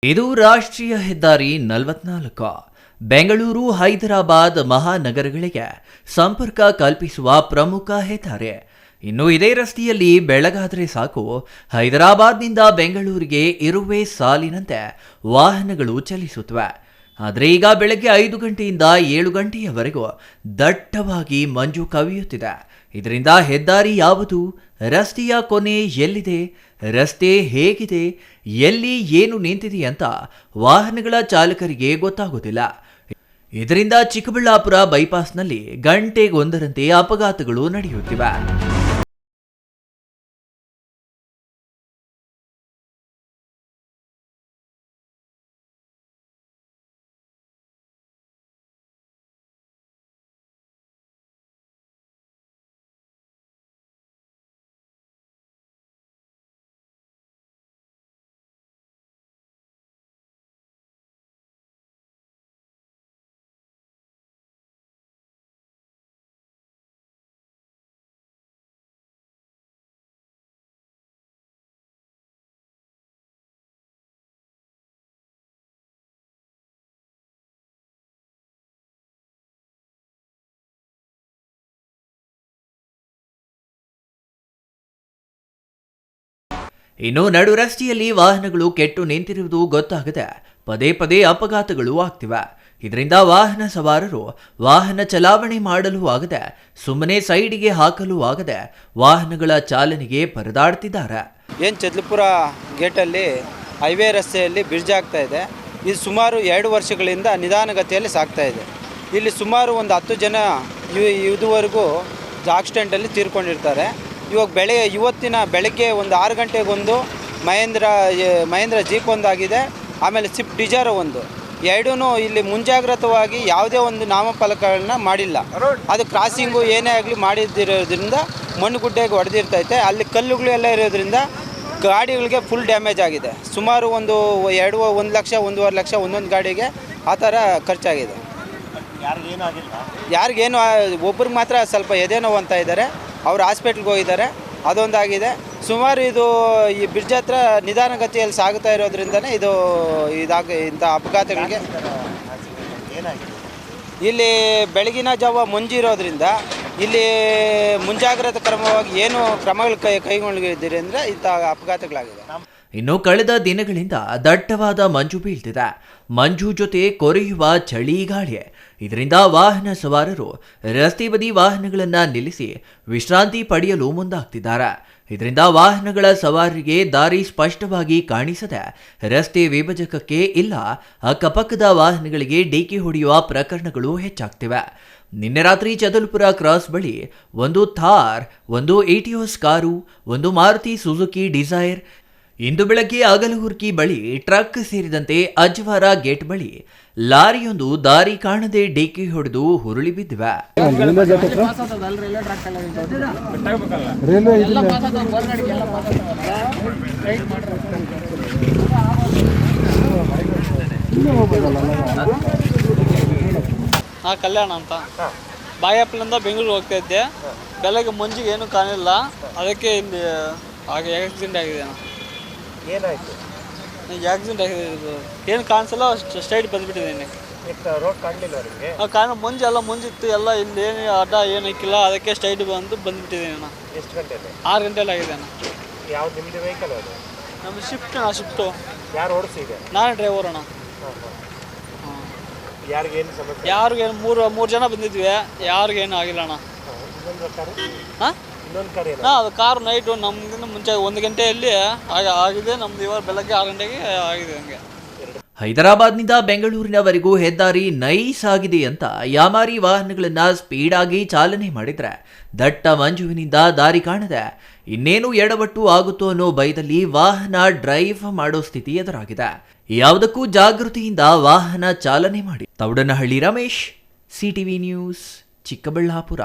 ಇದು ರಾಷ್ಟ್ರೀಯ ಹೆದ್ದಾರಿ 44 ಬೆಂಗಳೂರು ಹೈದರಾಬಾದ್ ಮಹಾನಗರಗಳಿಗೆ ಸಂಪರ್ಕ ಕಲ್ಪಿಸುವ ಪ್ರಮುಖ ಹೆದ್ದಾರಿ. ಇನ್ನು ಇದೇ ರಸ್ತೆಯಲ್ಲಿ ಬೆಳಗಾದರೆ ಸಾಕು, ಹೈದರಾಬಾದ್ನಿಂದ ಬೆಂಗಳೂರಿಗೆ ಇರುವೆ ಸಾಲಿನಂತೆ ವಾಹನಗಳು ಚಲಿಸುತ್ತವೆ. ಆದರೆ ಈಗ ಬೆಳಗ್ಗೆ 5 ಗಂಟೆಯಿಂದ 7 ಗಂಟೆಯವರೆಗೂ ದಟ್ಟವಾಗಿ ಮಂಜು ಕವಿಯುತ್ತಿದೆ. ಇದರಿಂದ ಹೆದ್ದಾರಿ ಯಾವುದು, ರಸ್ತೆಯ ಕೊನೆ ಎಲ್ಲಿದೆ, ರಸ್ತೆ ಹೇಗಿದೆ, ಎಲ್ಲಿ ಏನು ನಿಂತಿದೆ ಅಂತ ವಾಹನಗಳ ಚಾಲಕರಿಗೆ ಗೊತ್ತಾಗುತ್ತಿಲ್ಲ. ಇದರಿಂದ ಚಿಕ್ಕಬಳ್ಳಾಪುರ ಬೈಪಾಸ್ನಲ್ಲಿ ಗಂಟೆಗೊಂದರಂತೆ ಅಪಘಾತಗಳು ನಡೆಯುತ್ತಿವೆ. ಇನ್ನು ನಡು ರಸ್ತೆಯಲ್ಲಿ ವಾಹನಗಳು ಕೆಟ್ಟು ನಿಂತಿರುವುದು ಗೊತ್ತಾಗದೆ ಪದೇ ಪದೇ ಅಪಘಾತಗಳು ಆಗ್ತಿವೆ. ಇದರಿಂದ ವಾಹನ ಸವಾರರು ವಾಹನ ಚಲಾವಣೆ ಮಾಡಲು ಆಗದೆ, ಸುಮ್ಮನೆ ಸೈಡಿಗೆ ಹಾಕಲು ಆಗದೆ ವಾಹನಗಳ ಚಾಲನೆಗೆ ಪರದಾಡ್ತಿದ್ದಾರೆ. ಚದಲಪುರ ಗೇಟಲ್ಲಿ ಹೈವೇ ರಸ್ತೆಯಲ್ಲಿ ಬ್ರಿಡ್ಜ್ ಆಗ್ತಾ ಇದೆ. ಇದು ಸುಮಾರು 2 ವರ್ಷಗಳಿಂದ ನಿಧಾನಗತಿಯಲ್ಲಿ ಸಾಗ್ತಾ ಇದೆ. ಇಲ್ಲಿ ಸುಮಾರು ಒಂದು 10 ಜನ ಇದುವರೆಗೂ ಆಕ್ಸಿಡೆಂಟಲ್ಲಿ ತೀರ್ಕೊಂಡಿರ್ತಾರೆ. ಇವತ್ತಿನ ಬೆಳಗ್ಗೆ ಒಂದು 6 ಗಂಟೆಗೊಂದು ಮಹೇಂದ್ರ ಜೀಪ್ ಒಂದಾಗಿದೆ, ಆಮೇಲೆ ಸ್ವಿಫ್ಟ್ ಡಿಸೈರ್ ಒಂದು, ಎರಡೂ ಇಲ್ಲಿ ಮುಂಜಾಗ್ರತವಾಗಿ ಯಾವುದೇ ಒಂದು ನಾಮಫಲಕಗಳನ್ನ ಮಾಡಿಲ್ಲ. ಅದು ಕ್ರಾಸಿಂಗು ಏನೇ ಆಗಲಿ ಮಾಡಿದ್ದಿರೋದ್ರಿಂದ ಮಣ್ಣುಗುಡ್ಡೆಗೆ ಹೊಡೆದಿರ್ತೈತೆ. ಅಲ್ಲಿ ಕಲ್ಲುಗಳು ಎಲ್ಲ ಇರೋದ್ರಿಂದ ಗಾಡಿಗಳಿಗೆ ಫುಲ್ ಡ್ಯಾಮೇಜ್ ಆಗಿದೆ. ಸುಮಾರು ಒಂದು 1 ಲಕ್ಷ 1.5 ಲಕ್ಷ ಒಂದೊಂದು ಗಾಡಿಗೆ ಆ ಥರ ಖರ್ಚಾಗಿದೆ. ಯಾರಿಗೇನು ಒಬ್ರಿಗೆ ಮಾತ್ರ ಸ್ವಲ್ಪ ಎದೆ ನೋವು ಅಂತ ಇದ್ದಾರೆ, ಅವರು ಹಾಸ್ಪಿಟ್ಲ್ಗೆ ಹೋಗಿದ್ದಾರೆ, ಅದೊಂದಾಗಿದೆ. ಸುಮಾರು ಇದು ಈ ಬ್ರಿಡ್ಜ್ ಹತ್ರ ನಿಧಾನಗತಿಯಲ್ಲಿ ಸಾಗುತ್ತಾ ಇರೋದ್ರಿಂದನೇ ಇಂಥ ಅಪಘಾತಗಳಿಗೆ. ಇಲ್ಲಿ ಬೆಳಗಿನ ಜಾವ ಮಂಜು ಇರೋದ್ರಿಂದ ಇಲ್ಲಿ ಮುಂಜಾಗ್ರತಾ ಕ್ರಮವಾಗಿ ಏನು ಕ್ರಮಗಳು ಕೈಗೊಂಡಿದ್ದೀರಿ ಅಂದರೆ ಇಂಥ ಅಪಘಾತಗಳಾಗಿದೆ. ಇನ್ನು ಕಳೆದ ದಿನಗಳಿಂದ ದಟ್ಟವಾದ ಮಂಜು ಬೀಳ್ತಿದೆ. ಮಂಜು ಜೊತೆ ಕೊರೆಯುವ ಚಳಿ ಗಾಳಿ. ಇದರಿಂದ ವಾಹನ ಸವಾರರು ರಸ್ತೆ ಬದಿ ವಾಹನಗಳನ್ನು ನಿಲ್ಲಿಸಿ ವಿಶ್ರಾಂತಿ ಪಡೆಯಲು ಮುಂದಾಗ್ತಿದ್ದಾರೆ. ಇದರಿಂದ ವಾಹನಗಳ ಸವಾರರಿಗೆ ದಾರಿ ಸ್ಪಷ್ಟವಾಗಿ ಕಾಣಿಸದೆ ರಸ್ತೆ ವಿಭಜಕಕ್ಕೆ ಇಲ್ಲ ಅಕ್ಕಪಕ್ಕದ ವಾಹನಗಳಿಗೆ ಡಿಕ್ಕಿ ಹೊಡೆಯುವ ಪ್ರಕರಣಗಳು ಹೆಚ್ಚಾಗ್ತಿವೆ. ನಿನ್ನೆ ರಾತ್ರಿ ಚದಲಪುರ ಕ್ರಾಸ್ ಬಳಿ ಒಂದು ಥಾರ್, ಒಂದು ಇಟಿಯೋಸ್ ಕಾರು, ಒಂದು ಮಾರುತಿ ಸುಜುಕಿ ಡಿಸೈರ್, ಇಂದು ಬೆಳಗ್ಗೆ ಅಗಲಹುರ್ಕಿ ಬಳಿ ಟ್ರಕ್ ಸೇರಿದಂತೆ ಅಜ್ವಾರ ಗೇಟ್ ಬಳಿ ಲಾರಿಯೊಂದು ದಾರಿ ಕಾಣದೆ ಡಿಕ್ಕಿ ಹೊಡೆದು ಹುರುಳಿ ಬಿದ್ದಿವೆ. ಕಲ್ಯಾಣ ಅಂತ ಬಾಗೇಪಲ್ಲಿಂದ ಬೆಂಗಳೂರು ಹೋಗ್ತಾ ಇದ್ದೆ. ಬೆಳಗ್ಗೆ ಮಂಜಿಗೆ ಏನು ಕಾಣಿಲ್ಲ, ಅದಕ್ಕೆ ಇಲ್ಲಿ ಆಕ್ಸಿಡೆಂಟ್ ಆಗಿದೆ. ಏನಾಯಿತು? ಆಕ್ಸಿಡೆಂಟ್ ಆಗಿದೆ, ಏನು ಕಾಣಿಸಲ್ಲ, ಸ್ಟ್ರೈಟ್ ಬಂದುಬಿಟ್ಟಿದ್ದೀನಿ. ರೋಡ್ ಕಾಣಲಿಲ್ಲ ಅವರಿಗೆ? ಮಂಜು ಎಲ್ಲ ಮುಂಜಿತ್ತು, ಎಲ್ಲ ಇಲ್ಲಿ ಏನು ಅಡ್ಡ ಏನು ಇಕ್ಕಿಲ್ಲ, ಅದಕ್ಕೆ ಸ್ಟ್ರೈಟ್ ಬಂದುಬಿಟ್ಟಿದ್ದೀನಿ ನಾನು. ಎಷ್ಟು ಗಂಟೆಯಲ್ಲಿ? 6 ಗಂಟೆಯಲ್ಲಿ ಆಗಿದೆ ನಾನು. ಯಾವ್ದು ನಿಮ್ಮದು ವೆಹಿಕಲ್ ಅದು? ನಮ್ಮ ಶಿಫ್ಟು. ಯಾರು ಓಡಿಸಿದೆ? ನಾನೇ ಡ್ರೈವರ್ ಅಣ್ಣ. ಯಾರಿಗೇನು ಸಮಸ್ಯೆ? ಯಾರಿಗೇನು ಮೂರು ಜನ ಬಂದಿದ್ವಿ, ಯಾರಿಗೇನು ಆಗಿಲ್ಲ ಅಣ್ಣ. ಹಾಂ, ಅದು ಕಾರು ನೈಟು ನಮ್ಗಿಂತ ಮುಂಚೆ 1 ಗಂಟೆಯಲ್ಲಿ ಆಗಿದೆ. ನಮ್ದು ಇವಾಗ ಬೆಳಗ್ಗೆ 6 ಗಂಟೆಗೆ ಆಗಿದೆ. ಹಂಗೆ ಹೈದರಾಬಾದ್ನಿಂದ ಬೆಂಗಳೂರಿನವರೆಗೂ ಹೆದ್ದಾರಿ ನೈಸ್ ಆಗಿದೆ ಅಂತ ಯಾಮಾರಿ ವಾಹನಗಳನ್ನ ಸ್ಪೀಡ್ ಆಗಿ ಚಾಲನೆ ಮಾಡಿದ್ರೆ ದಟ್ಟ ಮಂಜುವಿನಿಂದ ದಾರಿ ಕಾಣದೆ ಇನ್ನೇನು ಎಡವಟ್ಟು ಆಗುತ್ತೋ ಅನ್ನೋ ಭಯದಲ್ಲಿ ವಾಹನ ಡ್ರೈವ್ ಮಾಡೋ ಸ್ಥಿತಿ ಎದುರಾಗಿದೆ. ಯಾವುದಕ್ಕೂ ಜಾಗೃತಿಯಿಂದ ವಾಹನ ಚಾಲನೆ ಮಾಡಿ. Thoudanahalli Ramesh, CTV news, Chikkaballapur.